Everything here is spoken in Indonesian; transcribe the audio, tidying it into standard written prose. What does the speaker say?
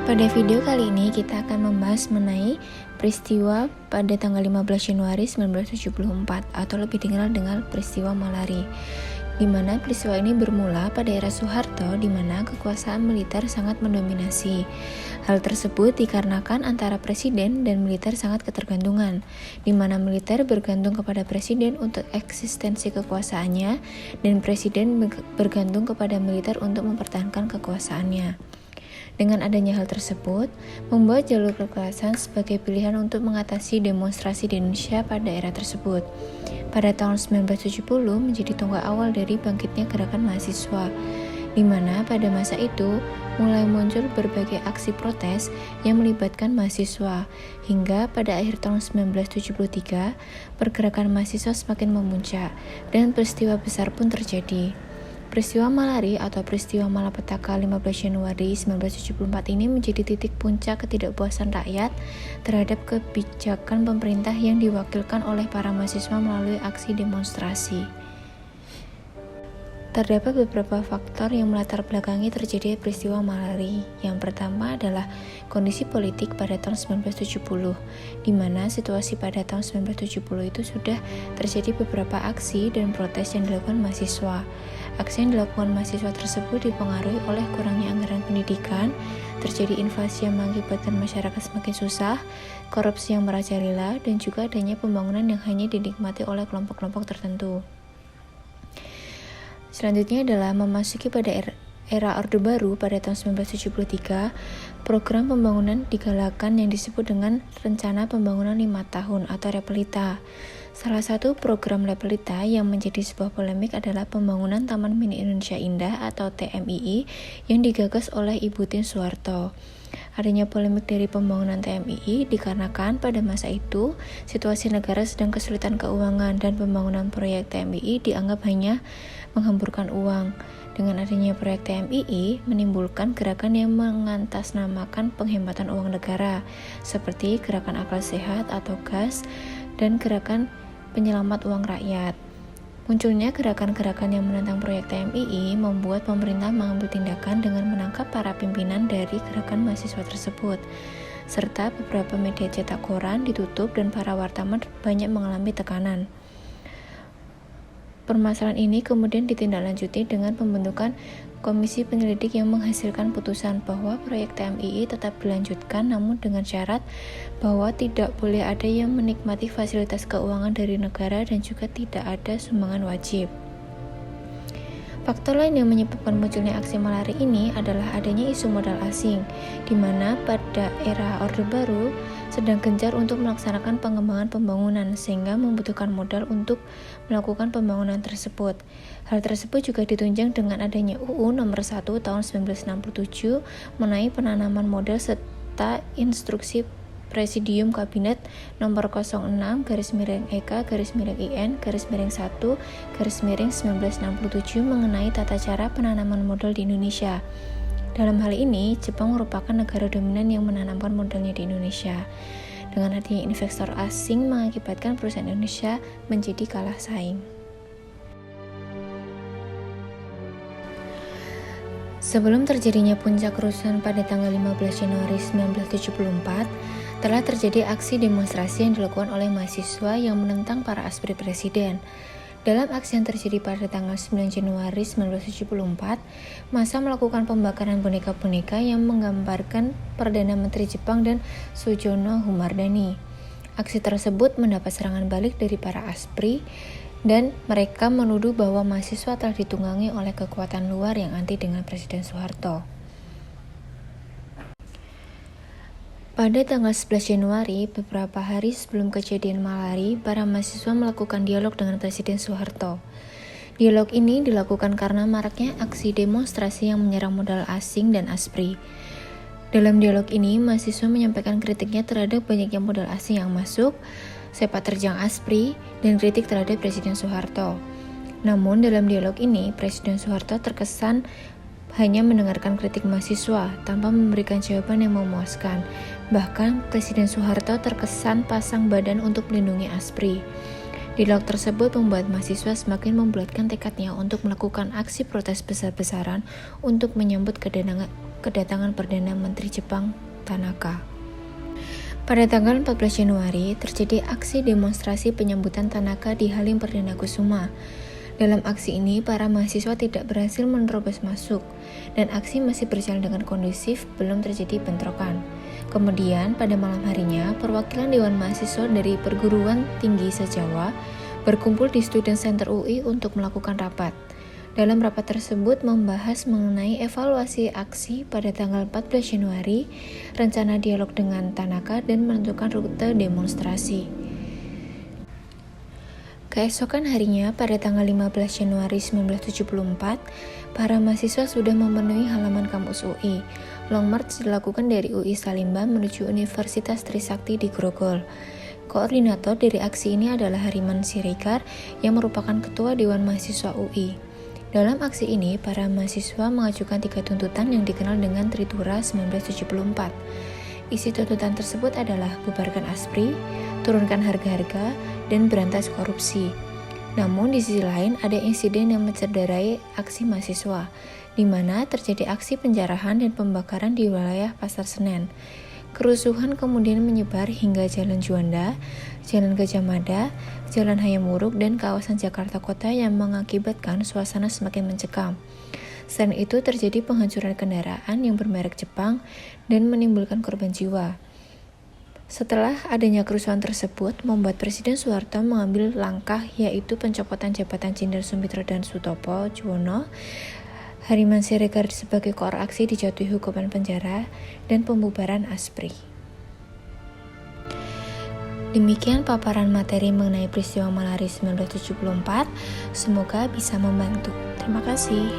Pada video kali ini kita akan membahas mengenai peristiwa pada tanggal 15 Januari 1974 atau lebih dikenal dengan peristiwa Malari, di mana peristiwa ini bermula pada era Soeharto di mana kekuasaan militer sangat mendominasi. Hal tersebut dikarenakan antara presiden dan militer sangat ketergantungan, di mana militer bergantung kepada presiden untuk eksistensi kekuasaannya dan presiden bergantung kepada militer untuk mempertahankan kekuasaannya. Dengan adanya hal tersebut, membuat jalur kekerasan sebagai pilihan untuk mengatasi demonstrasi di Indonesia pada era tersebut. Pada tahun 1970 menjadi tonggak awal dari bangkitnya gerakan mahasiswa, di mana pada masa itu mulai muncul berbagai aksi protes yang melibatkan mahasiswa, hingga pada akhir tahun 1973, pergerakan mahasiswa semakin memuncak, dan peristiwa besar pun terjadi. Peristiwa Malari atau peristiwa Malapetaka 15 Januari 1974 ini menjadi titik puncak ketidakpuasan rakyat terhadap kebijakan pemerintah yang diwakilkan oleh para mahasiswa melalui aksi demonstrasi. Terdapat beberapa faktor yang melatar belakangi terjadi peristiwa Malari. Yang pertama adalah kondisi politik pada tahun 1970, di mana situasi pada tahun 1970 itu sudah terjadi beberapa aksi dan protes yang dilakukan mahasiswa. Aksi yang dilakukan mahasiswa tersebut dipengaruhi oleh kurangnya anggaran pendidikan, terjadi inflasi yang mengakibatkan masyarakat semakin susah, korupsi yang merajalela, dan juga adanya pembangunan yang hanya dinikmati oleh kelompok-kelompok tertentu. Selanjutnya adalah memasuki pada era Orde Baru pada tahun 1973, program pembangunan digalakkan yang disebut dengan Rencana Pembangunan 5 Tahun atau Repelita. Salah satu program Repelita yang menjadi sebuah polemik adalah pembangunan Taman Mini Indonesia Indah atau TMII yang digagas oleh Ibu Tien Soeharto. Adanya polemik dari pembangunan TMII dikarenakan pada masa itu situasi negara sedang kesulitan keuangan dan pembangunan proyek TMII dianggap hanya menghamburkan uang. Dengan adanya proyek TMII menimbulkan gerakan yang mengatasnamakan penghematan uang negara seperti gerakan akal sehat atau GAS dan gerakan penyelamat uang rakyat. Munculnya gerakan-gerakan yang menentang proyek TMII membuat pemerintah mengambil tindakan dengan menangkap para pimpinan dari gerakan mahasiswa tersebut, serta beberapa media cetak koran ditutup dan para wartawan banyak mengalami tekanan. Permasalahan ini kemudian ditindaklanjuti dengan pembentukan komisi penyelidik yang menghasilkan putusan bahwa proyek TMII tetap dilanjutkan namun dengan syarat bahwa tidak boleh ada yang menikmati fasilitas keuangan dari negara dan juga tidak ada sumbangan wajib. Faktor lain yang menyebabkan munculnya aksi Malari ini adalah adanya isu modal asing, di mana pada era Orde Baru sedang gencar untuk melaksanakan pengembangan pembangunan sehingga membutuhkan modal untuk melakukan pembangunan tersebut. Hal tersebut juga ditunjang dengan adanya UU Nomor 1 Tahun 1967 mengenai penanaman modal serta instruksi Presidium Kabinet Nomor 06/EK/IN/1/1967 mengenai tata cara penanaman modal di Indonesia. Dalam hal ini, Jepang merupakan negara dominan yang menanamkan modalnya di Indonesia. Dengan adanya investor asing mengakibatkan perusahaan Indonesia menjadi kalah saing. Sebelum terjadinya puncak kerusuhan pada tanggal 15 Januari 1974, telah terjadi aksi demonstrasi yang dilakukan oleh mahasiswa yang menentang para aspiri presiden. Dalam aksi yang terjadi pada tanggal 9 Januari 1974, massa melakukan pembakaran boneka-boneka yang menggambarkan Perdana Menteri Jepang dan Sujono Humardani. Aksi tersebut mendapat serangan balik dari para aspri dan mereka menuduh bahwa mahasiswa telah ditunggangi oleh kekuatan luar yang anti dengan Presiden Soeharto. Pada tanggal 11 Januari, beberapa hari sebelum kejadian Malari, para mahasiswa melakukan dialog dengan Presiden Soeharto. Dialog ini dilakukan karena maraknya aksi demonstrasi yang menyerang modal asing dan aspri. Dalam dialog ini, mahasiswa menyampaikan kritiknya terhadap banyaknya modal asing yang masuk, sepak terjang aspri, dan kritik terhadap Presiden Soeharto. Namun dalam dialog ini, Presiden Soeharto terkesan hanya mendengarkan kritik mahasiswa tanpa memberikan jawaban yang memuaskan. Bahkan Presiden Soeharto terkesan pasang badan untuk melindungi aspri. Dialog tersebut membuat mahasiswa semakin membulatkan tekadnya untuk melakukan aksi protes besar-besaran untuk menyambut kedatangan Perdana Menteri Jepang Tanaka. Pada tanggal 14 Januari, terjadi aksi demonstrasi penyambutan Tanaka di Halim Perdana Kusuma. Dalam aksi ini, para mahasiswa tidak berhasil menerobos masuk, dan aksi masih berjalan dengan kondusif, belum terjadi bentrokan. Kemudian, pada malam harinya, perwakilan Dewan Mahasiswa dari Perguruan Tinggi se-Jawa berkumpul di Student Center UI untuk melakukan rapat. Dalam rapat tersebut membahas mengenai evaluasi aksi pada tanggal 14 Januari, rencana dialog dengan Tanaka, dan menentukan rute demonstrasi. Keesokan harinya, pada tanggal 15 Januari 1974, para mahasiswa sudah memenuhi halaman kampus UI. Long March dilakukan dari UI Salimba menuju Universitas Trisakti di Grogol. Koordinator dari aksi ini adalah Hariman Siregar yang merupakan Ketua Dewan Mahasiswa UI. Dalam aksi ini, para mahasiswa mengajukan 3 tuntutan yang dikenal dengan Tritura 1974. Isi tuntutan tersebut adalah bubarkan ASPRI, turunkan harga-harga, dan berantas korupsi. Namun di sisi lain ada insiden yang mencederai aksi mahasiswa, di mana terjadi aksi penjarahan dan pembakaran di wilayah Pasar Senen. Kerusuhan kemudian menyebar hingga Jalan Juanda, Jalan Gajah Mada, Jalan Hayam Wuruk, dan kawasan Jakarta Kota yang mengakibatkan suasana semakin mencekam. Selain itu terjadi penghancuran kendaraan yang bermerek Jepang dan menimbulkan korban jiwa. Setelah adanya kerusuhan tersebut, membuat Presiden Soeharto mengambil langkah yaitu pencopotan jabatan Jenderal Sumitro dan Sutopo Juwono. Hariman Siregar sebagai koor aksi dijatuhi hukuman penjara dan pembubaran ASPRI. Demikian paparan materi mengenai peristiwa Malari 1974. Semoga bisa membantu. Terima kasih.